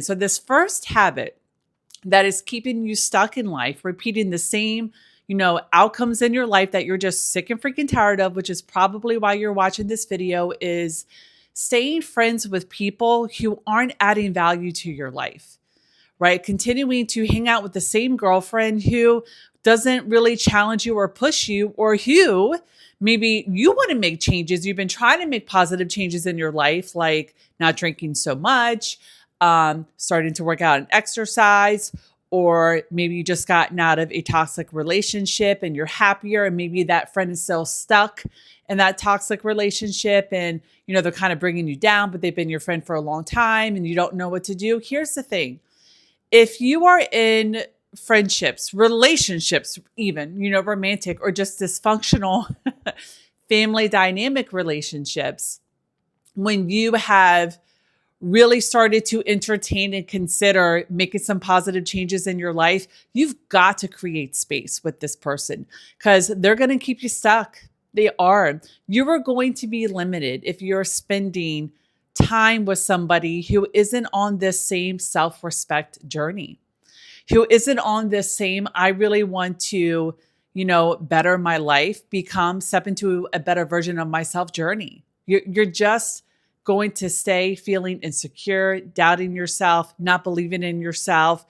So this first habit that is keeping you stuck in life, repeating the same, outcomes in your life that you're just sick and freaking tired of, which is probably why you're watching this video, is staying friends with people who aren't adding value to your life, right? Continuing to hang out with the same girlfriend who doesn't really challenge you or push you, or who maybe you want to make changes. You've been trying to make positive changes in your life, like not drinking so much, starting to work out and exercise, or maybe you just gotten out of a toxic relationship and you're happier, and maybe that friend is still stuck in that toxic relationship, and they're kind of bringing you down, but they've been your friend for a long time and you don't know what to do. Here's the thing. If you are in friendships, relationships, even, romantic or just dysfunctional family dynamic relationships, when you have really started to entertain and consider making some positive changes in your life, you've got to create space with this person, because they're going to keep you stuck. They are. You are going to be limited if you're spending time with somebody who isn't on this same self-respect journey, who isn't on this same, I really want to, better my life, step into a better version of myself journey. You're just going to stay feeling insecure, doubting yourself, not believing in yourself,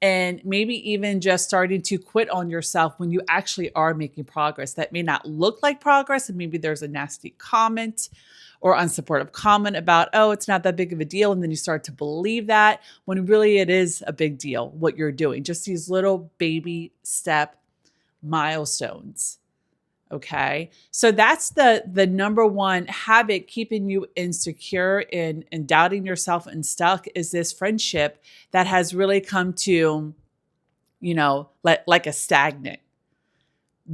and maybe even just starting to quit on yourself when you actually are making progress. That may not look like progress, and maybe there's a nasty comment or unsupportive comment about, oh, it's not that big of a deal. And then you start to believe that, when really it is a big deal what you're doing. Just these little baby step milestones. Okay. So that's the number one habit keeping you insecure and doubting yourself and stuck, is this friendship that has really come to, like a stagnant.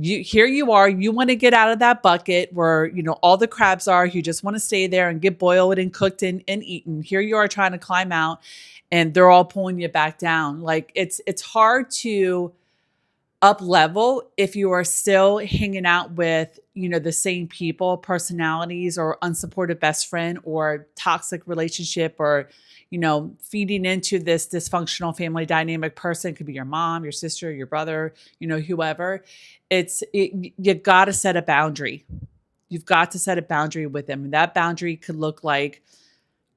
Here you are, you want to get out of that bucket where, all the crabs are, you just want to stay there and get boiled and cooked and eaten. Here you are trying to climb out and they're all pulling you back down. Like it's hard to up level if you are still hanging out with, the same people, personalities, or unsupportive best friend, or toxic relationship, or, feeding into this dysfunctional family dynamic person. It could be your mom, your sister, your brother, whoever. You got to set a boundary. You've got to set a boundary with them. And that boundary could look like,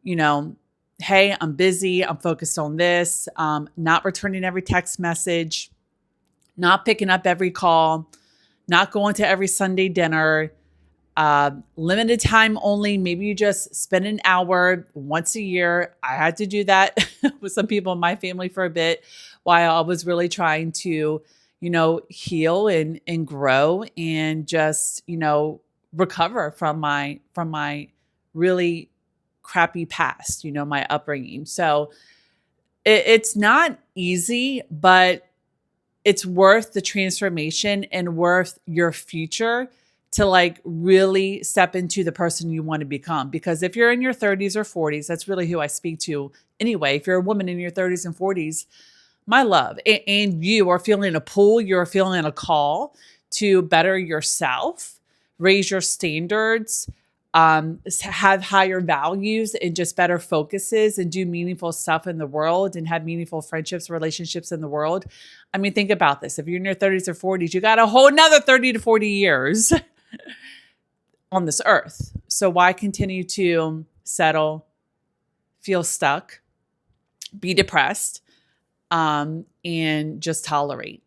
hey, I'm busy. I'm focused on this. Not returning every text message, not picking up every call, not going to every Sunday dinner, limited time only. Maybe you just spend an hour once a year. I had to do that with some people in my family for a bit while I was really trying to, heal and grow and just, recover from my really crappy past, my upbringing. So it's not easy, but it's worth the transformation and worth your future to like really step into the person you want to become. Because if you're in your 30s or 40s, that's really who I speak to anyway. If you're a woman in your 30s and 40s, my love, and you are feeling a pull, you're feeling a call to better yourself, raise your standards, have higher values and just better focuses, and do meaningful stuff in the world and have meaningful friendships, relationships in the world. I mean, think about this. If you're in your 30s or 40s, you got a whole nother 30 to 40 years on this earth. So why continue to settle, feel stuck, be depressed, and just tolerate?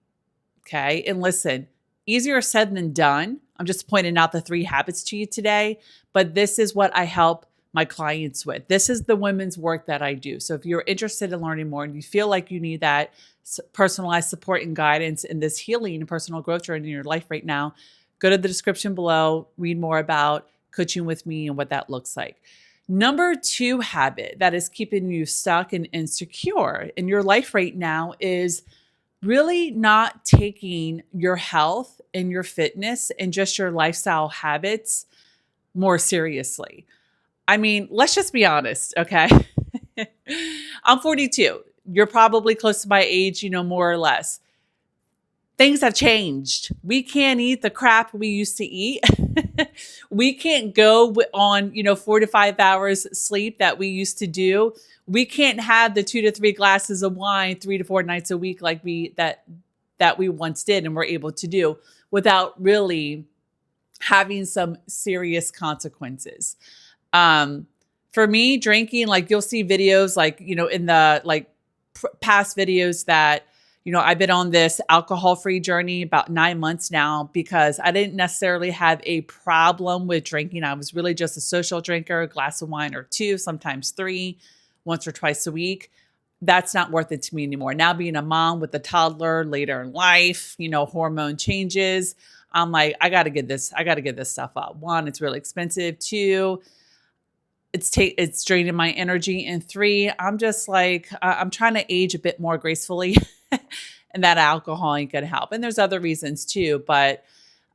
Okay. And listen, easier said than done. I'm just pointing out the 3 habits to you today, but this is what I help my clients with. This is the women's work that I do. So if you're interested in learning more and you feel like you need that personalized support and guidance in this healing and personal growth journey in your life right now, go to the description below, read more about coaching with me and what that looks like. Number 2 habit that is keeping you stuck and insecure in your life right now is really not taking your health and your fitness and just your lifestyle habits more seriously. I mean, let's just be honest, okay? I'm 42. You're probably close to my age, more or less. things have changed. We can't eat the crap we used to eat. We can't go on, 4 to 5 hours sleep that we used to do. We can't have the 2 to 3 glasses of wine 3 to 4 nights a week like that we once did and were able to do without really having some serious consequences. For me, drinking, like you'll see videos like, in the past videos that, I've been on this alcohol-free journey about 9 months now because I didn't necessarily have a problem with drinking. I was really just a social drinker, a glass of wine or two, sometimes three, once or twice a week. That's not worth it to me anymore. Now being a mom with a toddler later in life, hormone changes. I'm like, I got to get this stuff up. One, it's really expensive. Two, it's draining my energy. And three, I'm just like, I'm trying to age a bit more gracefully and that alcohol ain't going to help. And there's other reasons too. But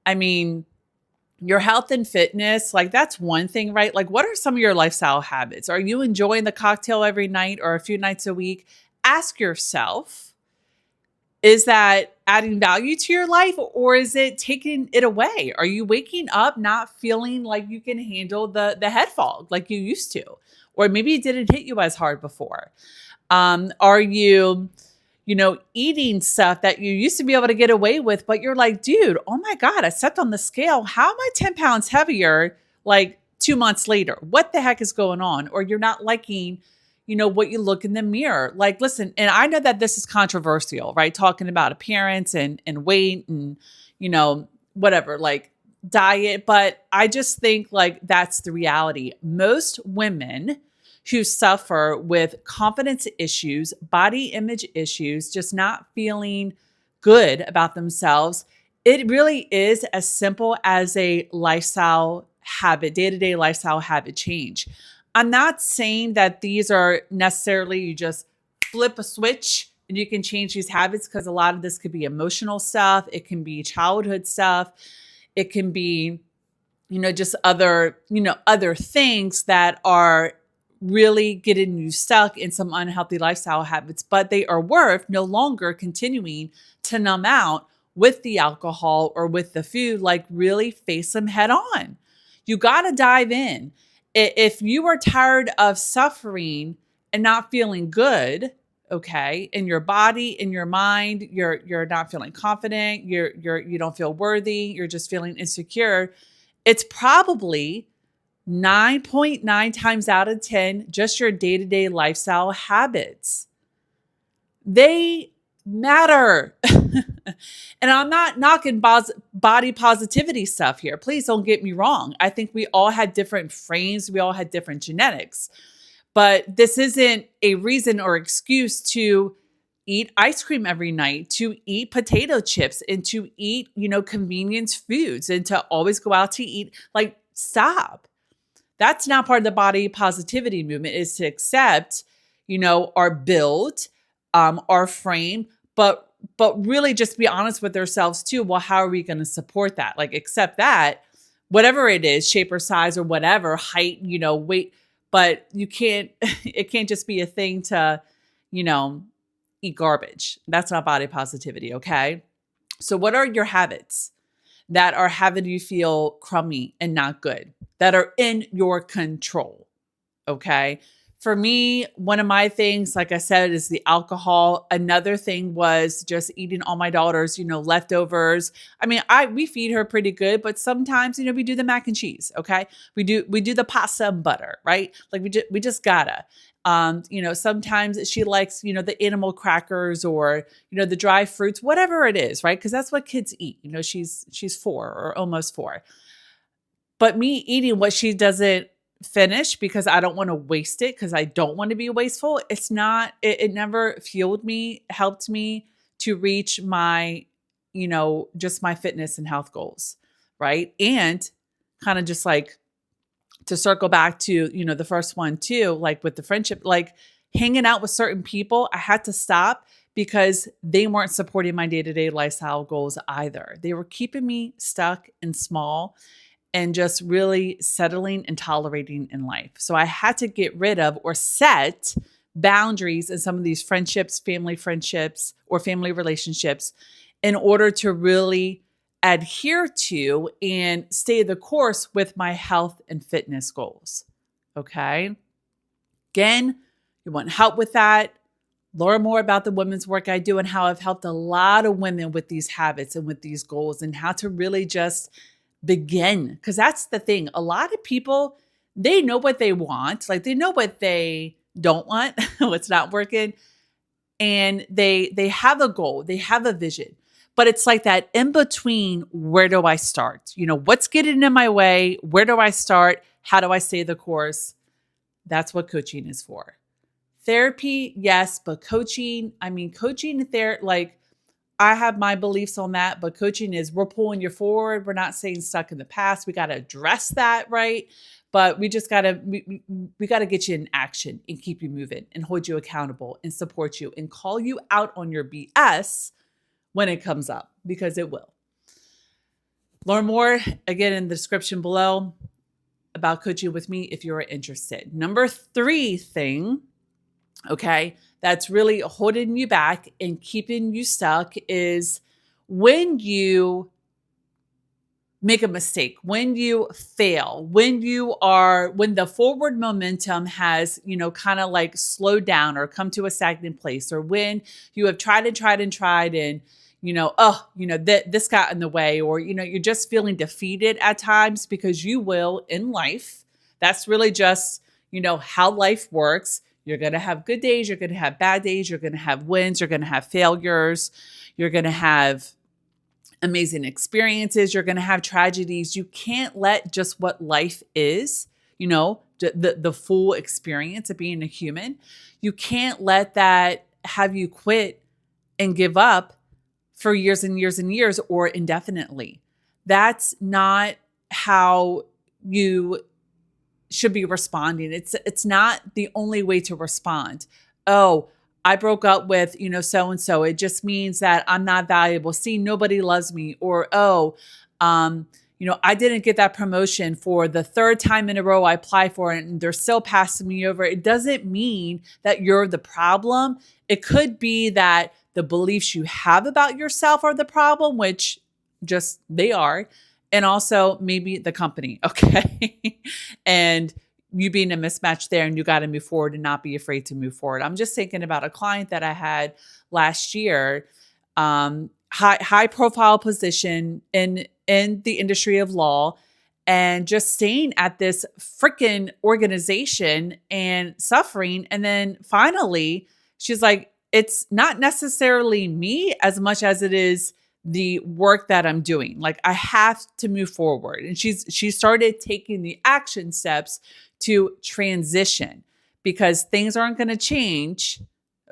I mean, your health and fitness, like that's one thing, right? Like what are some of your lifestyle habits? Are you enjoying the cocktail every night or a few nights a week? Ask yourself, is that adding value to your life or is it taking it away? Are you waking up not feeling like you can handle the head fog like you used to? Or maybe it didn't hit you as hard before. Are you, eating stuff that you used to be able to get away with, but you're like, dude, oh my God, I stepped on the scale. How am I 10 pounds heavier like 2 months later? What the heck is going on? Or you're not liking, what you look in the mirror. Like, listen, and I know that this is controversial, right? Talking about appearance and weight and, whatever, like diet. But I just think like that's the reality. Most women who suffer with confidence issues, body image issues, just not feeling good about themselves, it really is as simple as a lifestyle habit, day-to-day lifestyle habit change. I'm not saying that these are necessarily you just flip a switch and you can change these habits because a lot of this could be emotional stuff. It can be childhood stuff. It can be, just other things that are really getting you stuck in some unhealthy lifestyle habits, but they are worth no longer continuing to numb out with the alcohol or with the food, like really face them head on. You got to dive in. If you are tired of suffering and not feeling good, okay, in your body, in your mind, you're not feeling confident, you don't feel worthy, you're just feeling insecure, it's probably 9.9 times out of 10, just your day-to-day lifestyle habits. They matter. And I'm not knocking body positivity stuff here. Please don't get me wrong. I think we all had different frames. We all had different genetics. But this isn't a reason or excuse to eat ice cream every night, to eat potato chips, and to eat, convenience foods, and to always go out to eat. Like, stop. That's not part of the body positivity movement, is to accept, our build, our frame, but really just be honest with ourselves too. Well, how are we going to support that? Like, accept that, whatever it is, shape or size or whatever, height, weight, but you can't, it can't just be a thing to, eat garbage. That's not body positivity. Okay. So what are your habits that are having you feel crummy and not good, that are in your control? Okay. For me, one of my things, like I said, is the alcohol. Another thing was just eating all my daughter's, leftovers. I mean, we feed her pretty good, but sometimes, we do the mac and cheese. Okay. We do the pasta and butter, right? Like we just gotta. Sometimes she likes, the animal crackers or, the dry fruits, whatever it is, right? Because that's what kids eat. She's 4 or almost 4. But me eating what she doesn't finish because I don't want to waste it, because I don't want to be wasteful. It never fueled me, helped me to reach my, just my fitness and health goals. Right. And kind of just like to circle back to, the first one too, like with the friendship, like hanging out with certain people, I had to stop because they weren't supporting my day-to-day lifestyle goals either. They were keeping me stuck and small and just really settling and tolerating in life. So I had to get rid of or set boundaries in some of these friendships, family friendships, or family relationships, in order to really adhere to and stay the course with my health and fitness goals. Okay. Again, you want help with that? Learn more about the women's work I do and how I've helped a lot of women with these habits and with these goals and how to really just begin. Because that's the thing. A lot of people, they know what they want. Like they know what they don't want, what's not working. And they have a goal, they have a vision. But it's like that in between, where do I start? What's getting in my way? Where do I start? How do I stay the course? That's what coaching is for. Therapy, yes, but coaching like I have my beliefs on that, but coaching is we're pulling you forward. We're not staying stuck in the past. We got to address that, right? But we just got to, we got to get you in action and keep you moving and hold you accountable and support you and call you out on your BS when it comes up, because it will. Learn more, again, in the description below about coaching with me if you're interested. Number 3 thing, okay, that's really holding you back and keeping you stuck is when you make a mistake, when you fail, when the forward momentum has, kind of like slowed down or come to a stagnant place, or when you have tried and this got in the way, or, you're just feeling defeated at times, because you will in life. That's really just, how life works. You're going to have good days. You're going to have bad days. You're going to have wins. You're going to have failures. You're going to have amazing experiences. You're going to have tragedies. You can't let just what life is, the full experience of being a human. You can't let that have you quit and give up for years and years and years or indefinitely. That's not how you should be responding. It's not the only way to respond. Oh, I broke up with, so-and-so. It just means that I'm not valuable. See, nobody loves me. Or, I didn't get that promotion for the 3rd time in a row I applied for it and they're still passing me over. It doesn't mean that you're the problem. It could be that the beliefs you have about yourself are the problem, which just they are. And also maybe the company. Okay. And you being a mismatch there, and you got to move forward and not be afraid to move forward. I'm just thinking about a client that I had last year, high profile position in the industry of law, and just staying at this freaking organization and suffering. And then finally she's like, it's not necessarily me as much as it is the work that I'm doing. Like I have to move forward. And she started taking the action steps to transition, because things aren't going to change.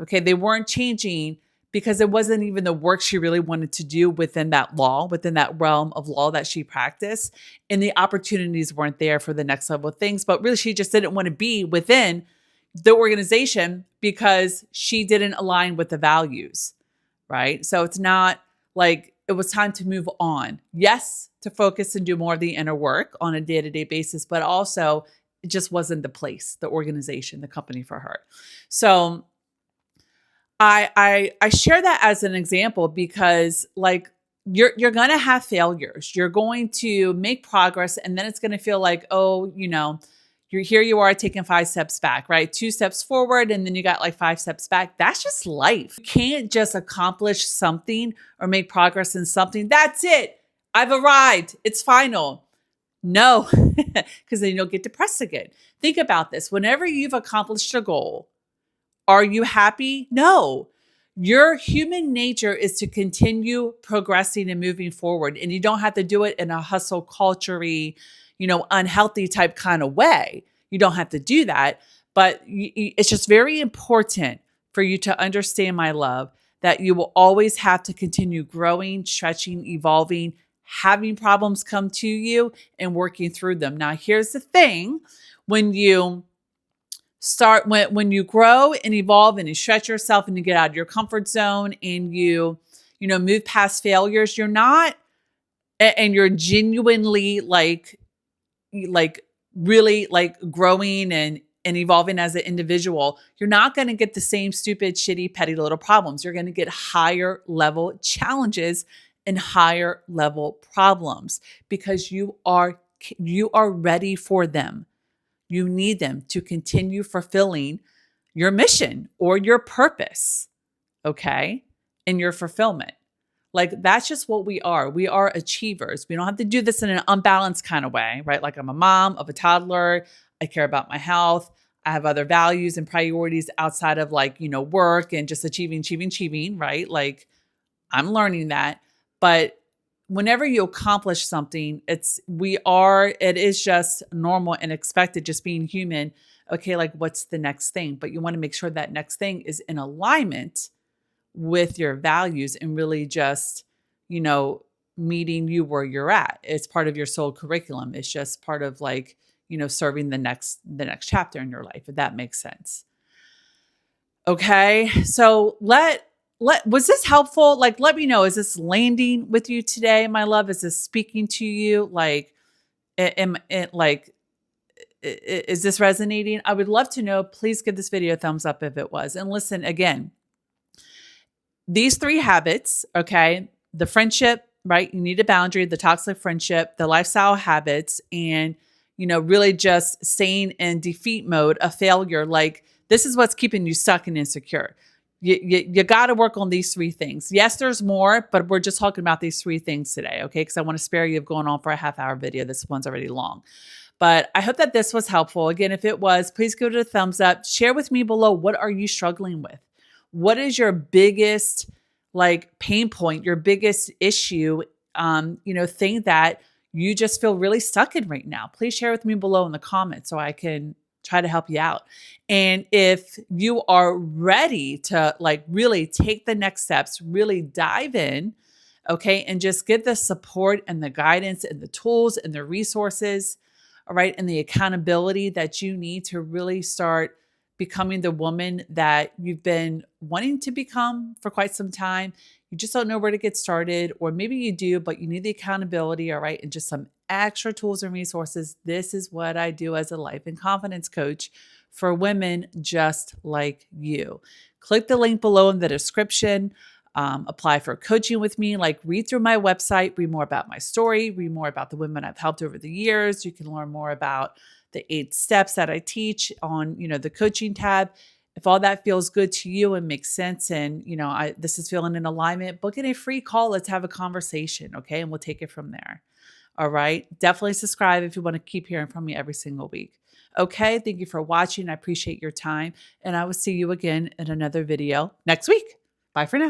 Okay. They weren't changing because it wasn't even the work she really wanted to do within that law, within that realm of law that she practiced. And the opportunities weren't there for the next level of things, but really she just didn't want to be within the organization because she didn't align with the values, right? So it's not like it was time to move on. Yes, to focus and do more of the inner work on a day-to-day basis, but also it just wasn't the place, the organization, the company for her. So I share that as an example because like you're going to have failures. You're going to make progress, and then it's going to feel like, oh, you are taking 5 steps back, right? 2 steps forward, and then you got like 5 steps back. That's just life. You can't just accomplish something or make progress in something. That's it. I've arrived. It's final. No, because then you'll get depressed again. Think about this. Whenever you've accomplished a goal, are you happy? No. Your human nature is to continue progressing and moving forward. And you don't have to do it in a hustle culture-y, unhealthy type kind of way. You don't have to do that. But it's just very important for you to understand, my love, that you will always have to continue growing, stretching, evolving, having problems come to you and working through them. Now, here's the thing. When you grow and evolve and you stretch yourself and you get out of your comfort zone and you move past failures, you're not, and you're genuinely like really like growing and and evolving as an individual, you're not going to get the same stupid, shitty, petty little problems. You're going to get higher level challenges and higher level problems because you are ready for them. You need them to continue fulfilling your mission or your purpose, okay? And your fulfillment. Like that's just what we are. We are achievers. We don't have to do this in an unbalanced kind of way, right? Like I'm a mom of a toddler. I care about my health. I have other values and priorities outside of like, work and just achieving, right? Like I'm learning that. But whenever you accomplish something, it is just normal and expected, just being human. Okay, like what's the next thing? But you want to make sure that next thing is in alignment with your values and really just, meeting you where you're at. It's part of your soul curriculum. It's just part of like, serving the next chapter in your life, if that makes sense. Okay. So was this helpful? Like, let me know, is this landing with you today, my love? Is this speaking to you? Like, is this resonating? I would love to know. Please give this video a thumbs up if it was. And listen, again, these 3 habits, okay, the friendship, right? You need a boundary, the toxic friendship, the lifestyle habits, and, really just staying in defeat mode, a failure. Like this is what's keeping you stuck and insecure. You got to work on these 3 things. Yes, there's more, but we're just talking about these 3 things today. Okay. Cause I want to spare you of going on for a half-hour video. This one's already long, but I hope that this was helpful. Again, if it was, please give it a thumbs up. Share with me below. What are you struggling with? What is your biggest pain point, your biggest issue, thing that you just feel really stuck in right now? Please share with me below in the comments so I can try to help you out. And if you are ready to really take the next steps, really dive in, okay, and just get the support and the guidance and the tools and the resources, all right, and the accountability that you need to really start becoming the woman that you've been wanting to become for quite some time. You just don't know where to get started, or maybe you do, but you need the accountability, all right, and just some extra tools and resources. This is what I do as a life and confidence coach for women just like you. Click the link below in the description. Apply for coaching with me. Read through my website, read more about my story, read more about the women I've helped over the years. You can learn more about the 8 steps that I teach on, the coaching tab. If all that feels good to you and makes sense, and, this is feeling in alignment, book in a free call. Let's have a conversation. Okay. And we'll take it from there. All right. Definitely subscribe if you want to keep hearing from me every single week. Okay. Thank you for watching. I appreciate your time, and I will see you again in another video next week. Bye for now.